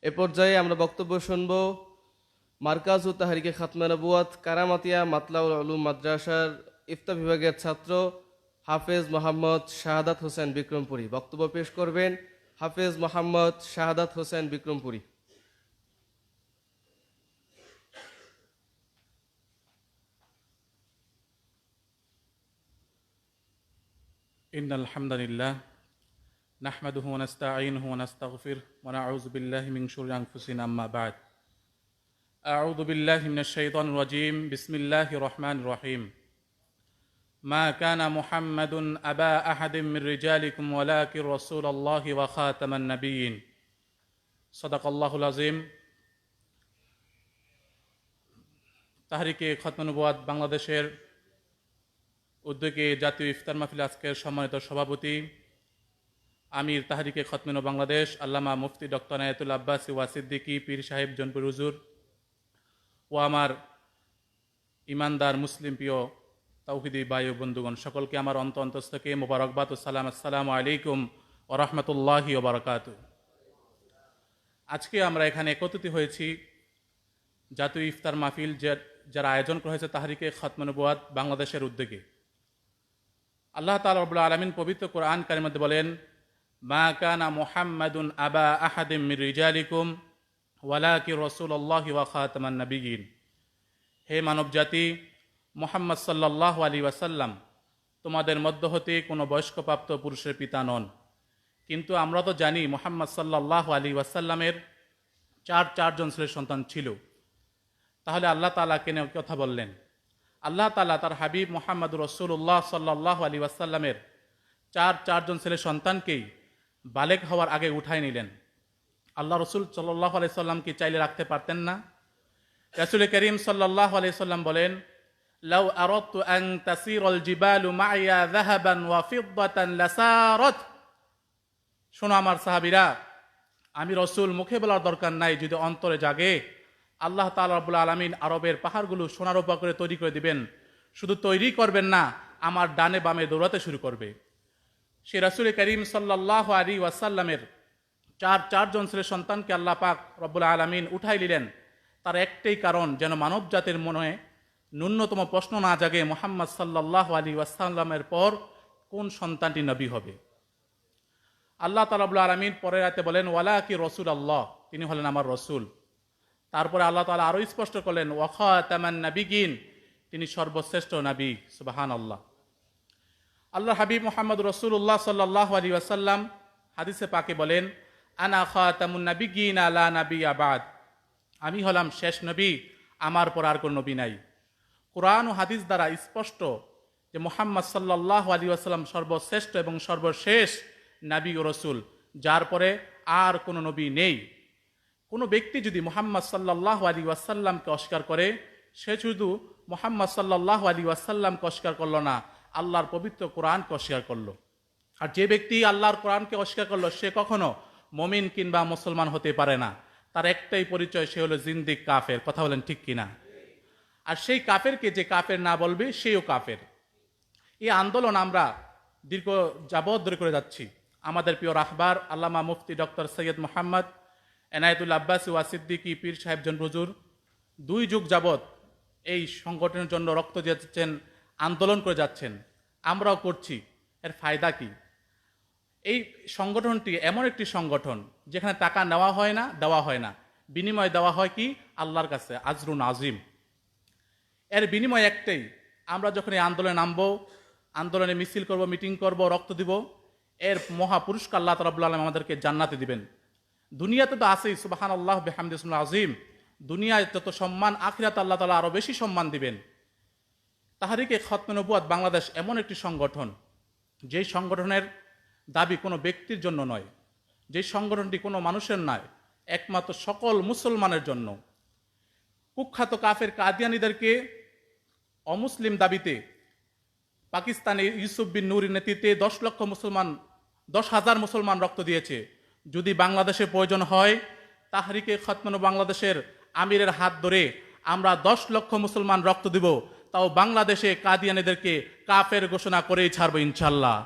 এ পর্যায়ে আমরা বক্তব্য শুনব মার্কাজ ও তাহরিকে খাতমে নবুয়াত কারামাতিয়া মাতলাউল উলুম মাদ্রাসার ইফতা বিভাগের ছাত্র হাফেজ মোহাম্মদ শাহাদাত হোসেন বিক্রমপুরী। বক্তব্য পেশ করবেন হাফেজ মোহাম্মদ শাহাদাত হোসেন বিক্রমপুরী। إن الحمد لله نحمده ونستعينه ونستغفره ونعوذ بالله من شرور أنفسنا أما بعد أعوذ بالله من الشيطان الرجيم بسم الله الرحمن الرحيم ما كان محمد أبا أحد من رجالكم ولكن رسول الله وخاتم النبيين صدق الله العظيم তাহরিকে খাতমে নবুয়াত বাংলাদেশের উদ্যোগে জাতীয় ইফতার মাহফিল আজকের সম্মানিত সভাপতি আমির তাহরিকে খাতমে নবুয়াত বাংলাদেশ আল্লামা মুফতি ডক্টর আয়াতুল আব্বাসী ওয়া সিদ্দিকী পীর সাহেব জনপুর হুজুর ও আমার ইমানদার মুসলিম প্রিয় তাওহীদি ভাই ও বন্ধুগণ, সকলকে আমার অন্তঃস্থ থেকে মোবারকবাদ ও সালাম। আসসালামু আলাইকুম ওয়া রাহমাতুল্লাহি ওয়া বারাকাতুহু। আজকে আমরা এখানে একত্রিত হয়েছি জাতীয় ইফতার মাহফিল যারা আয়োজন করা হয়েছে তাহরিকে খাতমে নবুয়াত বাংলাদেশের উদ্যোগে। আল্লাহ তাআলা রব্বুল আলামিন পবিত্র কোরআন কারীমের মধ্যে বলেন, মা কানা মুহাম্মাদুন আবা আহাদিম মির রিজালিকুম ওয়ালাকিন রাসূলুল্লাহি ওয়া খাতামান নাবিয়্যিন। হে মানব জাতি, মুহাম্মদ সাল্লাল্লাহু আলাইহি ওয়াসাল্লাম তোমাদের মধ্য হতে কোনো বয়স্কপ্রাপ্ত পুরুষের পিতা নন, কিন্তু আমরা তো জানি মুহাম্মদ সাল্লাল্লাহু আলাইহি ওয়াসাল্লামের চারজন ছেলের সন্তান ছিল। তাহলে আল্লাহ তাআলা কেন কথা বললেন? আল্লাহ তাআলা তার হাবিব মুহাম্মদুর রাসূলুল্লাহ সাল্লাল্লাহু আলাইহি ওয়াসাল্লামের চারজন ছেলের সন্তানকেই বালেগ হওয়ার আগে উঠাই নিলেন। আল্লাহ রসুল সাল্লাল্লাহু আলাইহি সাল্লামকে চাইলে রাখতে পারতেন না? রাসূল করিম সাল্লাল্লাহু আলাইহি সাল্লাম বলেন, লাউ আরাদতু আন তাসিরাল জিবালু মাইয়া যাহাবান ওয়া ফিদ্দাতান লাসারাত। শোনো আমার সাহাবীরা, আমি রসুল মুখে বলার দরকার নাই, যদি অন্তরে জাগে আল্লাহ তাআলা রাব্বুল আলামিন আরবের পাহাড়গুলো সোনার উপর করে তৈরি করে দিবেন। শুধু তৈরি করবেন না, আমার ডানে বামে দৌড়াতে শুরু করবে। সে রাসূল করিম সাল্লাল্লাহু আলাইহি ওয়াসাল্লামের চারজন ছেলের সন্তানকে আল্লাহ পাক রব্বুল আলামিন উঠাই নিলেন, তার একটাই কারণ, যেন মানব জাতির মনে ন্যূনতম প্রশ্ন না জাগে মুহাম্মদ সাল্লাল্লাহু আলাইহি ওয়াসাল্লামের পর কোন সন্তানটি নবী হবে। আল্লাহ তাআলা রব্বুল আলামিন পরের আয়াতে বলেন, ওয়ালাকি রাসূলুল্লাহ, তিনি হলেন আমার রসুল। তারপরে আল্লাহ তাআলা আরো স্পষ্ট করলেন, ওয়া খাতামান নাবিয়্যিন, তিনি সর্বশ্রেষ্ঠ নবী। সুবহানাল্লাহ। আল্লাহ হাবিব মুহাম্মদ রাসূলুল্লাহ সাল্লাল্লাহু আলাইহি ওয়াসাল্লাম হাদিসে পাকে বলেন, আনা খাতামুন নাবিয়্যিন লা নাবিয়্যা বাদ, আমি হলাম শেষ নবী, আমার পর আর কোন নবী নাই। কুরআন ও হাদিস দ্বারা স্পষ্ট যে মুহাম্মদ সাল্লাল্লাহু আলাইহি ওয়াসাল্লাম সর্বশ্রেষ্ঠ এবং সর্বশেষ নবী ও রাসূল, যার পরে আর কোনো নবী নেই। কোনো ব্যক্তি যদি মুহাম্মদ সাল্লাল্লাহু আলাইহি ওয়াসাল্লামকে অস্বীকার করে, সে শুধু মুহাম্মদ সাল্লাল্লাহু আলাইহি ওয়াসাল্লামকে অস্বীকার করলো না, আল্লাহর পবিত্র কোরআনকে অস্বীকার করলো। আর যে ব্যক্তি আল্লাহর কোরআনকে অস্বীকার করলো, সে কখনো মুমিন কিংবা মুসলমান হতে পারে না। তার একটাই পরিচয়, সে হলো জিন্দিক কাফের। কথা বলেন ঠিক কিনা? আর সেই কাফেরকে যে কাফের না বলবে, সেও কাফের। এই আন্দোলন আমরা দীর্ঘ যাবৎ ধরে করে যাচ্ছি। আমাদের প্রিয় রাহবার আল্লামা মুফতি ডক্টর সৈয়দ মোহাম্মদ এনায়েতুল আব্বাসী ওয়া সিদ্দিকী পীর সাহেব জনপুর হুজুর 2 যুগ যাবৎ এই সংগঠনের জন্য রক্ত দিয়েছেন, আন্দোলন করে যাচ্ছেন, আমরাও করছি। এর ফায়দা কি? এই সংগঠনটি এমন একটি সংগঠন যেখানে টাকা নেওয়া হয় না, দেওয়া হয় না, বিনিময় দেওয়া হয় কি? আল্লাহর কাছে আজরুন আজিম। এর বিনিময় একটাই, আমরা যখন এই আন্দোলনে নামবো, আন্দোলনে মিছিল করব, মিটিং করব, রক্ত দিব, এর মহা পুরস্কার আল্লাহ রাব্বুল আলামিন আমাদেরকে জান্নাতে দিবেন। দুনিয়াতে তো আছেই, সুবহানাল্লাহ বিহামদিহি আজিম। দুনিয়ায় যত সম্মান, আখিরাতে আল্লাহ তাআলা আরো বেশি সম্মান দিবেন। তাহরিকে খাতমে নবুয়াত বাংলাদেশ এমন একটি সংগঠন, যেই সংগঠনের দাবি কোনো ব্যক্তির জন্য নয়, যেই সংগঠনটি কোনো মানুষের নয়, একমাত্র সকল মুসলমানের জন্য। কুখ্যাত কাফের কাদিয়ানীদেরকে অমুসলিম দাবিতে পাকিস্তানে ইউসুফ বিন নূরের নেতৃত্বে 10,000 মুসলমান রক্ত দিয়েছে। যদি বাংলাদেশে প্রয়োজন হয়, তাহরিকে খাতমে নবুয়াত বাংলাদেশের আমিরের হাত ধরে আমরা 10 লক্ষ মুসলমান রক্ত দিব, তাও বাংলাদেশে কাদিয়ানীদেরকে কাফের ঘোষণা করেই ছাড়বো ইনশাল্লাহ।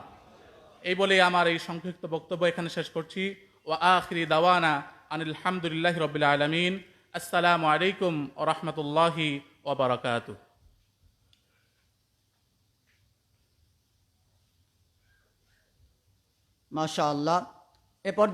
এই বলে আমার এই সংক্ষিপ্ত বক্তব্য এখানে শেষ করছি। ওয়া আখিরি দাওয়ানা আনিল হামদুলিল্লাহি রাব্বিল আলামিন। আসসালামু আলাইকুম ওয়া রাহমাতুল্লাহি ওয়া বারাকাতুহু। মাশাআল্লাহ। এ পর্যায়ে